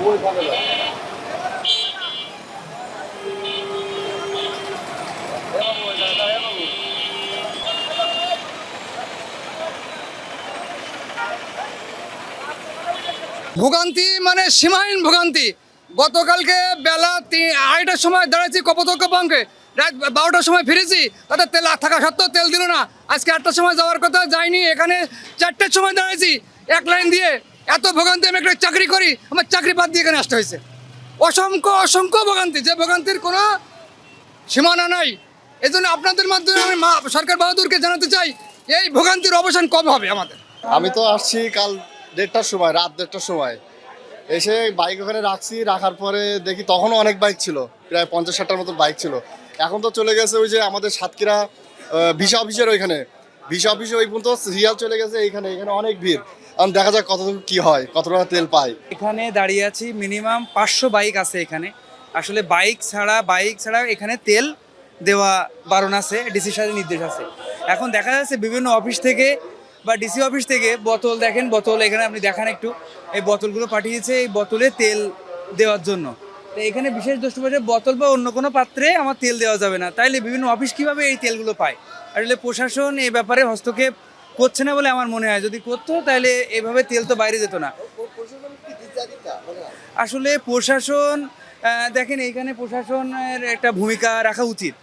ভোগান্তি মানে সীমাহীন ভোগান্তি। গতকালকে বেলা 2:30টার সময় দাঁড়াচ্ছি কপোতাক্ষ পাম্পে, রাত 12টার সময় ফিরেছি, তাদের তেল থাকা সত্ত্বেও তেল দিল না। আজকে 8টার সময় যাওয়ার কথা, যাইনি, এখানে 4টের সময় দাঁড়াইছি এক লাইন দিয়ে। এত ভোগান্তি, আমি একটা চাকরি করি, আমার চাকরি বাদ দিয়ে এখানে আসতে হয়েছে। অসংখ্য অসংখ্য ভোগান্তি, যে ভোগান্তির কোনো সীমানা নাই। এই জন্য আপনাদের মাধ্যমে আমি সরকার বাহাদুরকে জানাতে চাই, এই ভোগান্তির অবসান কবে হবে আমাদের। আমি তো আসছি কাল 1:30টার সময়, রাত 1:30টার সময় এসে বাইক ওখানে রাখছি। রাখার পরে দেখি তখনও অনেক বাইক ছিল, প্রায় 50-60টার মতো বাইক ছিল। এখন তো চলে গেছে ওই যে আমাদের সাতক্ষীরা ভিসা অফিসের ওইখানে, ভিসা অফিসে ওই পর্যন্ত সিরিয়াল চলে গেছে। এখানে দেখা যাক কতটুকু কি হয়, কতটা তেল পায়। এখানে দাঁড়িয়ে আছি, মিনিমাম 500 বাইক আছে এখানে। আসলে বাইক ছাড়া এখানে তেল দেওয়া বারণ আছে, ডিসির সাথে নির্দেশ আছে। এখন দেখা যাচ্ছে বিভিন্ন অফিস থেকে বা ডিসি অফিস থেকে বোতল, দেখেন বোতল এখানে আপনি দেখান একটু, এই বোতলগুলো পাঠিয়েছে এই বোতলে তেল দেওয়ার জন্য। তো এখানে বিশেষ দ্রষ্টব্য, বোতল বা অন্য কোনো পাত্রে আমার তেল দেওয়া যাবে না। তাইলে বিভিন্ন অফিস কীভাবে এই তেলগুলো পায়? আসলে প্রশাসন এই ব্যাপারে হস্তক্ষেপ করছে না বলে আমার মনে হয়। যদি করতো তাহলে এভাবে তেল তো বাইরে যেত না। আসলে প্রশাসন, দেখেন এইখানে প্রশাসনের একটা ভূমিকা রাখা উচিত,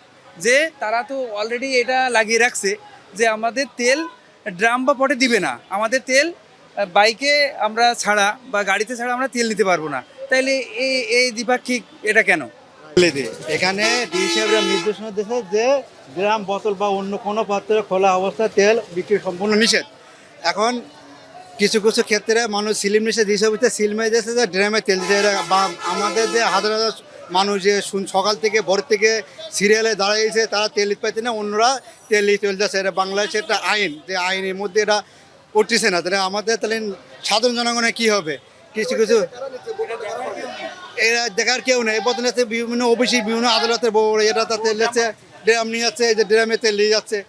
যে তারা তো অলরেডি এটা লাগিয়ে রাখছে যে আমাদের তেল ড্রাম বা পটে দিবে না, আমাদের তেল বাইকে আমরা ছাড়া বা গাড়িতে ছাড়া আমরা তেল নিতে পারবো না। তাইলে এই দ্বিপাক্ষিক এটা কেন? এখানে ডিসিরা নির্দেশনা দিয়েছে যে ড্রাম, বোতল বা অন্য কোনো পাত্রে খোলা অবস্থায় তেল বিক্রি সম্পূর্ণ নিষেধ। এখন কিছু কিছু ক্ষেত্রে মানুষ সিলিম নিষেধ হিসেবে সিল মেরে দিয়েছে যে ড্রামে তেল দিতে। বা আমাদের যে হাজার হাজার মানুষ যে সকাল থেকে ভোর থেকে সিরিয়ালে দাঁড়িয়েছে, তারা তেল দিতে পারছে না, অন্যরা তেল দিচ্ছে। এটা বাংলাদেশের একটা আইন, যে আইনের মধ্যে এটা করতেছে না। তাহলে আমাদের তাহলে সাধারণ জনগণের কী হবে? কিছু কিছু এরা দেখার কেউ নেই। বদলে বিভিন্ন অফিসে বিভিন্ন আদালতের বড় এটা তেল যাচ্ছে, ড্রাম নিয়ে যাচ্ছে, এই যে ড্রামে তেল নিয়ে যাচ্ছে।